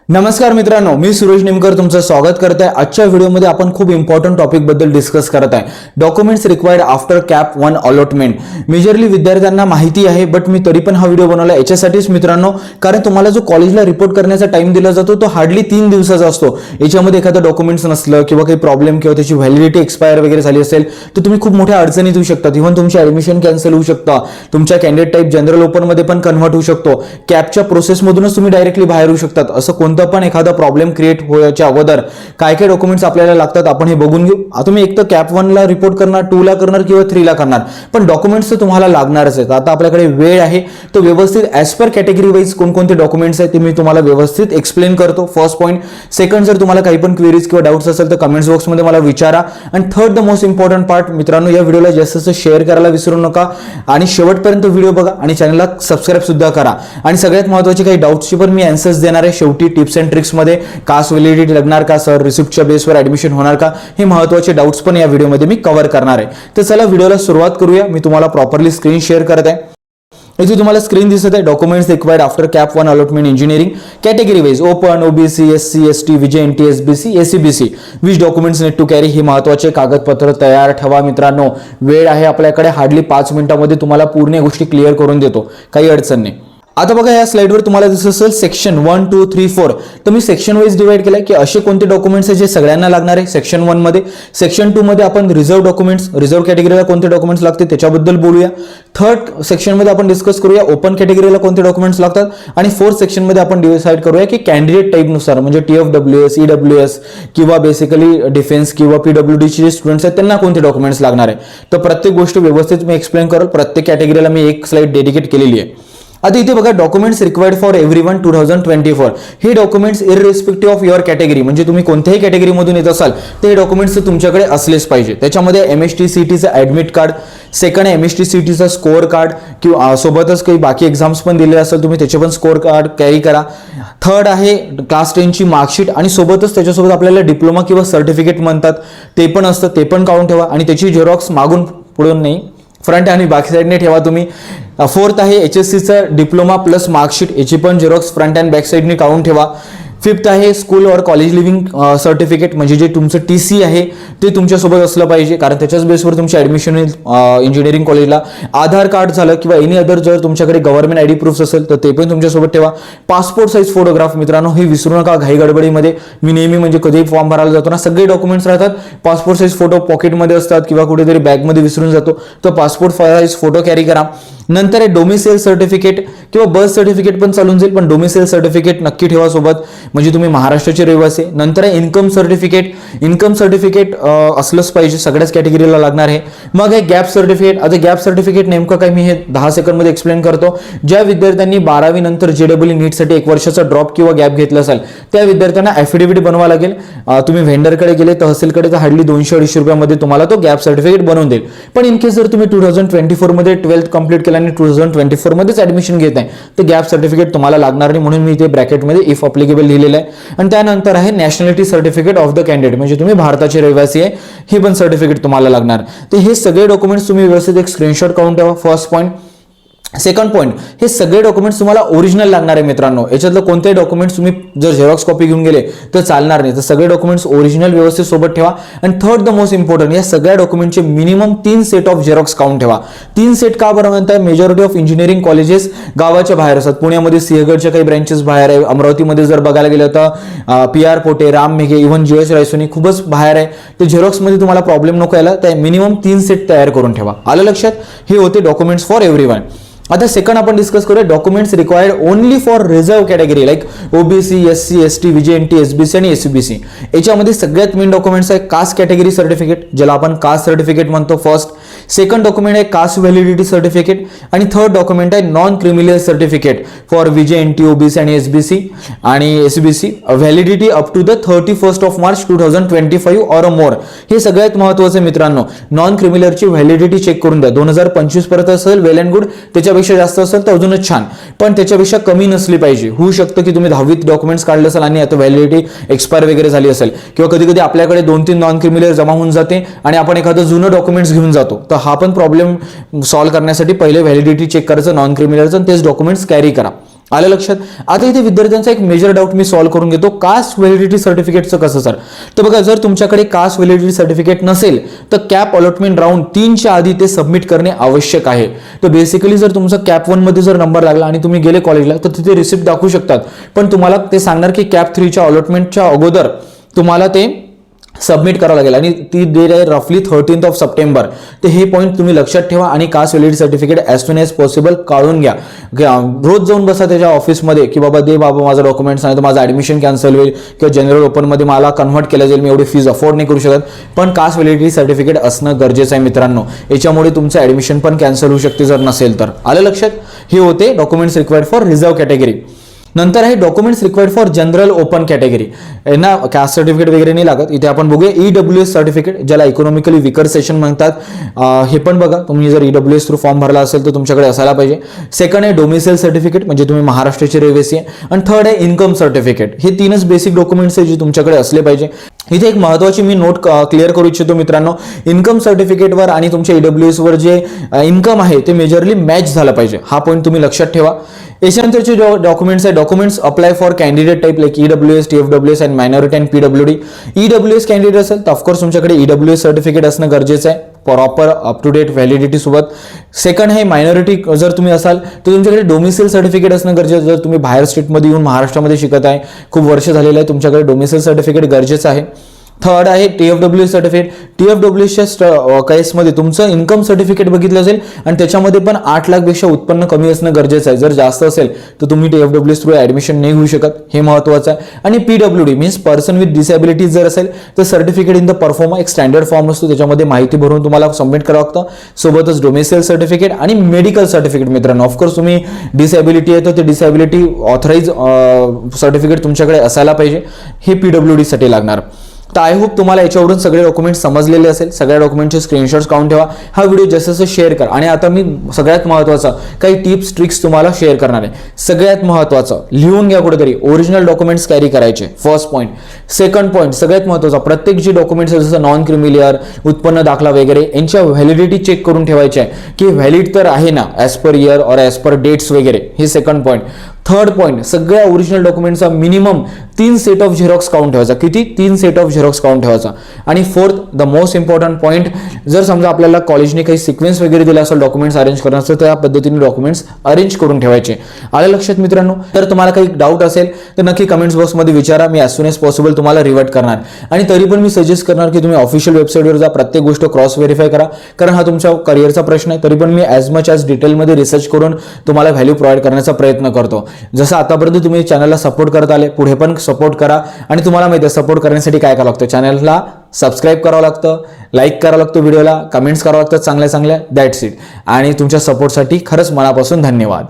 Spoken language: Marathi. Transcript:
नमस्कार मित्रांनो, मी सुरेश निमकर तुमचं स्वागत करत आहे। आजच्या व्हिडिओमध्ये आपण खूप इम्पॉर्टंट टॉपिक बद्दल डिस्कस करत आहे। Documents required after CAP 1 allotment. Majorly विद्यार्थ्यांना माहिती आहे, बट मी तरी पण हा व्हिडिओ बनवला याच्यासाठीच मित्रांनो, कारण तुम्हाला जो कॉलेजला रिपोर्ट करण्याचा टाइम दिला जातो तो हार्डली 3 दिवसाचा असतो। याच्यामध्ये एखादं डॉक्युमेंट्स नसलं किंवा काही प्रॉब्लेम किंवा त्याची व्हॅलिडिटी एक्सपायर वगैरे झाली असेल तर तुम्ही खूप मोठ्या अडचणीत येऊ शकतात। इव्हन तुमची ऍडमिशन कॅन्सल होऊ शकतं, तुमच्या कॅन्डिडेट टाइप जनरल ओपन मध्ये पण कन्वर्ट होऊ शकतो, कॅपच्या प्रोसेस मधूनच तुम्ही डायरेक्टली बाहेर येऊ शकतात। असं कोणतं पण एखादा प्रॉब्लेम क्रिएट होण्याच्या अगोदर काय काय डॉक्युमेंट्स आपल्याला लागतात आपण हे बघून घेऊ। तुम्ही एक तर कॅप 1 ला रिपोर्ट करणार, 2 ला करणार किंवा 3 ला करणार, पण डॉक्युमेंट्स तर तुम्हाला लागणारच आहेत। आता आपल्याकडे वेळ आहे तो व्यवस्थित ॲज पर कॅटेगरी वाईज कोणकोणते डॉक्युमेंट्स आहेत ते मी तुम्हाला व्यवस्थित एक्सप्लेन करतो। First point. सेकंड, जर तुम्हाला काही पण क्वेरीज किंवा डाऊट्स असेल तर कमेंट्स बॉक्समध्ये मला विचारा। आणि third, the most important part मित्रांनो, या व्हिडिओला जास्त शेअर करायला विसरू नका आणि शेवटपर्यंत व्हिडिओ बघा आणि चॅनलला सबस्क्राईब सुद्धा करा। आणि सगळ्यात महत्त्वाची काही डाऊट्सची पण मी आन्सर्स देणार आहे शेवटी टिप्स अँड ट्रिक्स मध्ये। कास्ट व्हॅलिडिटी लागणार का सर, रिसिप्टच्या बेसवर ऍडमिशन होणार का, हे महत्त्वाचे डाऊट्स पण या व्हिडिओमध्ये मी कव्हर करणार आहे। तर चला व्हिडिओला सुरुवात करूया। मी तुम्हाला प्रॉपरली स्क्रीन शेअर करत आहे। इथे तुम्हाला स्क्रीन दिसत आहे, documents required after CAP 1 allotment engineering category wise open, OBC, SC, ST, VJNT, SBC, ACBC. Which documents need to carry, हे महत्त्वाचे कागदपत्र तयार ठेवा मित्रांनो। वेळ आहे आपल्याकडे, हार्डली 5 मिनिटांमध्ये तुम्हाला पूर्ण गोष्टी क्लिअर करून देतो, काही अडचण नाही। आता बघा या स्लाइडवर तुम्हाला दिसत असेल सेक्शन 1, 2, 3, 4। तर मी सेक्शन वाइज डिवाइड केलंय की असे कोणते डॉक्युमेंट्स आहेत जे सगळ्यांना लागणार आहे सेक्शन 1 मध्ये। सेक्शन 2 मध्ये आपण रिझर्व डॉक्युमेंट्स, रिझर्व कॅटेगरीला कोणते डॉक्युमेंट्स लागते त्याच्याबद्दल बोलूया। थर्ड सेक्शन मध्ये आपण डिस्कस करूया ओपन कॅटेगरीला कोणते डॉक्युमेंट्स लागतात। आणि फोर्थ सेक्शन मध्ये आपण डिसाइड करूया की कॅन्डिडेट टाइप नुसार म्हणजे TFWS, EWS किंवा बेसिकली डिफेन्स किंवा PWD चे जे स्टुडंट्स आहेत त्यांना कोणते डॉक्युमेंट्स लागणार आहे। तर प्रत्येक गोष्ट व्यवस्थित मी एक्सप्लेन करेल, प्रत्येक कॅटेगरीला मी एक स्लाइड डेडिकेट केलेली आहे। आता इथे बघा डॉक्युमेंट्स रिक्वायर्ड फॉर एव्हरीवन 2024। हे डॉक्युमेंट्स इररिस्पेक्टिव्ह ऑफ युअर कॅटेगरी, म्हणजे तुम्ही कोणत्याही कॅटेगरीमधून येत असाल तर हे डॉक्युमेंट्स तुमच्याकडे असलेच पाहिजे। त्याच्यामध्ये MSTCTचं ऍडमिट कार्ड, सेकंड MSTCTचं स्कोअर कार्ड किंवा सोबतच काही बाकी एक्झाम्स पण दिले असेल तुम्ही त्याचे पण स्कोअर कार्ड कॅरी करा। थर्ड आहे क्लास 10 ची मार्कशीट आणि सोबतच त्याच्यासोबत आपल्याला डिप्लोमा किंवा सर्टिफिकेट म्हणतात ते पण असतं, ते पण काढून ठेवा आणि त्याची झेरॉक्स मागून पुढून नाही, फ्रंट आणि बॅक साईडने ठेवा तुम्ही। फोर्थ आहे HSCचं डिप्लोमा प्लस मार्कशीट, याची पण झेरॉक्स फ्रंट अँड बॅक साईडने काढून ठेवा। फिफ्थ आहे स्कूल और कॉलेज लिव्हिंग सर्टिफिकेट, म्हणजे जे तुमचं TC आहे ते तुमच्यासोबत असलं पाहिजे, कारण त्याच्याच बेसवर तुमची ऍडमिशन होईल इंजिनिअरिंग कॉलेजला। आधार कार्ड झालं किंवा एनी अदर जर तुमच्याकडे गव्हर्नमेंट ID प्रूफ असेल तर ते पण तुमच्यासोबत ठेवा। पासपोर्ट साईज फोटोग्राफ मित्रांनो, हे विसरू नका घाई गडबडीमध्ये। मी नेहमी म्हणजे कधीही फॉर्म भरायला जातो ना, सगळे डॉक्युमेंट्स राहतात, पासपोर्ट साईज फोटो पॉकेटमध्ये असतात किंवा कुठेतरी बॅगमध्ये विसरून जातो, तर पासपोर्ट साईज फोटो कॅरी करा। नंतर आहे डोमिसाइल सर्टिफिकेट किंवा बर्थ सर्टिफिकेट पण चालून जाईल, पण डोमिसाइल सर्टिफिकेट नक्की ठेवा सोबत, म्हणजे तुम्ही महाराष्ट्राचे रहिवासी। नंतर आहे इन्कम सर्टिफिकेट, इन्कम सर्टिफिकेट असलंच पाहिजे, सगळ्याच कॅटेगरीला लागणार आहे। मग आहे गॅप सर्टिफिकेट। आता गॅप सर्टिफिकेट नेमकं काय मी हे 10 सेकंडमध्ये एक्सप्लेन करतो। ज्या विद्यार्थ्यांनी 12वी नंतर JEE नीटसाठी 1 वर्षाचा ड्रॉप किंवा गॅप घेतला असेल त्या विद्यार्थ्यांना ॲफिडेव्हिट बनवावं लागेल। तुम्ही व्हेंडरकडे गेले, तहसीलकडे, तर हार्डली 200-250 रुपयामध्ये तुम्हाला तो गॅप सर्टिफिकेट बनवून देईल। पण इन केस जर तुम्ही 2024 मध्ये 12th कंप्लीट केला आणि 2024 मध्येच ऍडमिशन घेत आहे तर गॅप सर्टिफिकेट तुम्हाला लागणार नाही, म्हणून मी इथे ब्रॅकेटमध्ये इफ अप्लिकेबल लिहिलेलं आहे। आणि त्यानंतर आहे nationality certificate of the candidate, म्हणजे तुम्ही भारताचे रहिवासी आहे, हे पण सर्टिफिकेट तुम्हाला लागणार। तर हे सगळे डॉक्युमेंट्स तुम्ही व्यवस्थित एक स्क्रीनशॉट काढून ठेवा, फर्स्ट पॉईंट। सेकंड पॉईंट, हे सगळे डॉक्युमेंट्स तुम्हाला ओरिजिनल लागणार आहे मित्रांनो। याच्यातलं कोणतेही डॉक्युमेंट्स तुम्ही जर झेरॉक्स कॉपी घेऊन गेले तर चालणार नाही, तर सगळे डॉक्युमेंट्स ओरिजिनल व्यवस्थित सोबत ठेवा। आणि थर्ड, द मोस्ट इम्पॉर्टंट, या सगळ्या डॉक्युमेंटचे मिनिमम 3 सेट ऑफ झेरॉक्स काढून ठेवा। 3 सेट का बरं म्हणताय? मेजॉरिटी ऑफ इंजिनिअरिंग कॉलेजेस गावाच्या बाहेर असतात, पुण्यामध्ये सिंहगडच्या काही ब्रँचेस बाहेर आहे, अमरावतीमध्ये जर बघायला गेलं तर PR Pote, Ram Meghe, even GS Raisoni खूपच बाहेर आहे, तर झेरॉक्समध्ये तुम्हाला प्रॉब्लेम नको यायला, त्या मिनिमम 3 सेट तयार करून ठेवा। आलं लक्षात? हे होते डॉक्युमेंट्स फॉर एव्हरीवन। आता सेकंड आपण डिस्कस करूया documents required only for reserve category like OBC, SC, ST, VJNT, SBC आणि SCBC। याच्यामध्ये सगळ्यात मेन डॉक्युमेंट्स आहे कास्ट कॅटेगरी सर्टिफिकेट, ज्याला आपण कास्ट सर्टिफिकेट म्हणतो फर्स्ट। सेकंड डॉक्युमेंट आहे कास्ट व्हॅलिडिटी सर्टिफिकेट आणि थर्ड डॉक्युमेंट आहे non criminal certificate for VJNT, OBC आणि SBC आणि SCBC, validity up to the 31st of March 2025 और मोर। हे सगळ्यात महत्त्वाचं मित्रांनो, नॉन क्रिमिनलची व्हॅलिडिटी चेक करून द्या, 2025 पर्यंत असेल वेल अँड गुड, त्याच्यापेक्षा जास्त असेल तर अजूनच छान, पण त्याच्यापेक्षा कमी नसली पाहिजे। होऊ शकतं की तुम्ही 10वीत डॉक्युमेंट्स काढले असेल आणि आता व्हॅलिडिटी एक्सपायर वगैरे झाली असेल, किंवा कधी कधी आपल्याकडे 2-3 नॉन क्रिमिनल जमा होऊन जाते आणि आपण एखादं जुनं डॉक्युमेंट्स घेऊन जातो, तर हा पण प्रॉब्लेम सॉल्व्ह करण्यासाठी पहिले व्हॅलिडिटी चेक करायचं नॉन क्रिमिनलचं, तेच डॉक्युमेंट्स कॅरी करा। आलं लक्षात. आता इथे विद्यार्थ्यांचा एक मेजर डाऊट मी सॉल्व्ह करून घेतो, कास्ट व्हॅलिडिटी सर्टिफिकेटचं कसं सर. तर बघा, जर तुमच्याकडे कास्ट व्हॅलिडिटी सर्टिफिकेट नसेल तर कॅप अलॉटमेंट राऊंड 3च्या आधी ते सबमिट करणे आवश्यक आहे. तर बेसिकली जर तुमचा कॅप 1 मध्ये जर नंबर लागला आणि तुम्ही गेले कॉलेजला तर तिथे रिसिप्ट दाखवू शकतात, पण तुम्हाला ते सांगणार की कॅप 3च्या अलॉटमेंटच्या अगोदर तुम्हाला ते सबमिट करावं लागेल आणि ती डेट आहे रफली 13 सप्टेंबर. तर हे पॉईंट तुम्ही लक्षात ठेवा आणि caste validity certificate as soon as possible काढून घ्या. रोज जाऊन बसा त्याच्या ऑफिसमध्ये की बाबा दे बाबा माझं डॉक्युमेंट्स, नाही तर माझं ॲडमिशन कॅन्सल होईल किंवा जनरल ओपनमध्ये मला कन्व्हर्ट केलं जाईल, मी एवढी फीज अफोर्ड नाही करू शकत. पण कास्ट व्हॅलिडिटी सर्टिफिकेट असणं गरजेचं आहे मित्रांनो, याच्यामुळे तुमचं ॲडमिशन पण कॅन्सल होऊ शकते जर नसेल तर. आलं लक्षात. हे होते documents required for reserve category. नंतर आहे documents required for general open category. यांना कास्ट सर्टिफिकेट वगैरे नाही लागत. इथे आपण बघूया EWS सर्टिफिकेट, ज्याला इकॉनॉमिकली विकर सेशन म्हणतात. हे पण बघा, तुम्ही जर EWS थ्रू फॉर्म भरला असेल तर तुमच्याकडे असायला पाहिजे. सेकंड आहे डोमिसाइल सर्टिफिकेट, म्हणजे तुम्ही महाराष्ट्राचे रहिवासी आहे. आणि थर्ड आहे इन्कम सर्टिफिकेट. हे 3च बेसिक डॉक्युमेंट्स आहे जे तुमच्याकडे असले पाहिजे. इथे एक महत्त्वाची मी नोट क्लिअर करू इच्छितो मित्रांनो, इन्कम सर्टिफिकेटवर आणि तुमच्या EWS वर जे इन्कम आहे ते मेजरली मॅच झालं पाहिजे. हा पॉईंट तुम्ही लक्षात ठेवा. याच्यानंतरचे डॉक्युमेंट्स आहे, documents apply for candidate type like EWS, TFWS and minority and PWD. EWS candidate असेल तर ऑफकोर्स तुमच्याकडे EWS सर्टिफिकेट असणं गरजेचं आहे proper up to date validity सोबत. सेकंड आहे मायनॉरिटी, जर तुम्ही असाल तर तुमच्याकडे डोमिसाइल सर्टिफिकेट असणं गरजेचं. जर तुम्ही बाहेर स्टेटमध्ये येऊन महाराष्ट्रामध्ये शिकत आहे, खूप वर्ष झालेलं आहे, तुमच्याकडे डोमिसाइल सर्टिफिकेट गरजेचं आहे. थर्ड आहे TFWS सर्टिफिकेट. TFWSच्या केसमध्ये तुमचं इन्कम सर्टिफिकेट बघितलं जाईल आणि त्याच्यामध्ये पण 8 लाखपेक्षा उत्पन्न कमी असणं गरजेचं आहे. जर जास्त असेल तर तुम्ही TFWS थ्रू ॲडमिशन नाही घेऊ शकत, हे महत्त्वाचं आहे. आणि PWD means person with disability जर असेल तर सर्टिफिकेट इन द परफॉर्मा, एक स्टँडर्ड फॉर्म असतो, त्याच्यामध्ये माहिती भरून तुम्हाला सबमिट करावं लागतं. सोबतच डोमिसाइल सर्टिफिकेट आणि मेडिकल सर्टिफिकेट. मित्रांनो ऑफकोर्स तुम्ही डिसेबिलिटी आहे तर ते डिसेबिलिटी ऑथराईज सर्टिफिकेट तुमच्याकडे असायला पाहिजे, हे PWD साठी लागणार. तर आय होप तुम्हाला याच्यावरून सगळे डॉक्युमेंट्स समजलेले असेल. सगळ्या डॉक्युमेंटचे स्क्रीनशॉट्स काढून ठेवा. हा व्हिडिओ जसं शेअर करा. आणि आता मी सगळ्यात महत्त्वाचं काही टिप्स ट्रिक्स तुम्हाला शेअर करणार आहे. सगळ्यात महत्त्वाचं लिहून घ्या कुठेतरी, ओरिजिनल डॉक्युमेंट्स कॅरी करायचे, फर्स्ट पॉईंट. सेकंड पॉईंट सगळ्यात महत्त्वाचा, प्रत्येक जी डॉक्युमेंट्स आहे जसं नॉन क्रिमिलियर, उत्पन्न दाखला वगैरे, यांच्या व्हॅलिडिटी चेक करून ठेवायची आहे की व्हॅलिड तर आहे ना ॲज पर इयर और ॲज पर डेट्स वगैरे. हे सेकंड पॉईंट. थर्ड पॉईंट, सगळ्या ओरिजिनल डॉक्युमेंटचा minimum 3 set of xerox count ठेवायचा. किती? 3 सेट ऑफ झेरॉक्स काउंट ठेवायचा. आणि fourth, the most important point, जर समजा आपल्याला कॉलेजने काही सिक्वेन्स वगैरे दिला असेल डॉक्युमेंट्स अरेंज करण्याचं, तर त्या पद्धतीने डॉक्युमेंट्स अरेंज करून ठेवायचे. आलं लक्षात मित्रांनो. तर तुम्हाला काही डाऊट असेल तर नक्की कमेंट्स बॉक्समध्ये विचारा, मी ॲज सून ॲज पॉसिबल तुम्हाला रिवर्ट करणार. आणि तरी पण मी सजेस्ट करणार की तुम्ही ऑफिशियल वेबसाईटवर जा, प्रत्येक गोष्ट क्रॉस व्हेरीफाय करा, कारण हा तुमच्या करिअरचा प्रश्न आहे. तरी पण मी ॲज मच ॲज डिटेलमध्ये रिसर्च करून तुम्हाला व्हॅल्यू प्रोव्हाइड करण्याचा प्रयत्न करतो. जसं आतापर्यंत तुम्ही चॅनलला सपोर्ट करत आले, पुढे पण सपोर्ट करा. आणि तुम्हाला माहिती आहे सपोर्ट करण्यासाठी काय करावं लागतं, चॅनलला सबस्क्राईब करावं लागतं, लाईक करावं लागतं, व्हिडिओला कमेंट्स करावं लागतं चांगल्या चांगल्या. That's it. आणि तुमच्या सपोर्टसाठी खरंच मनापासून धन्यवाद.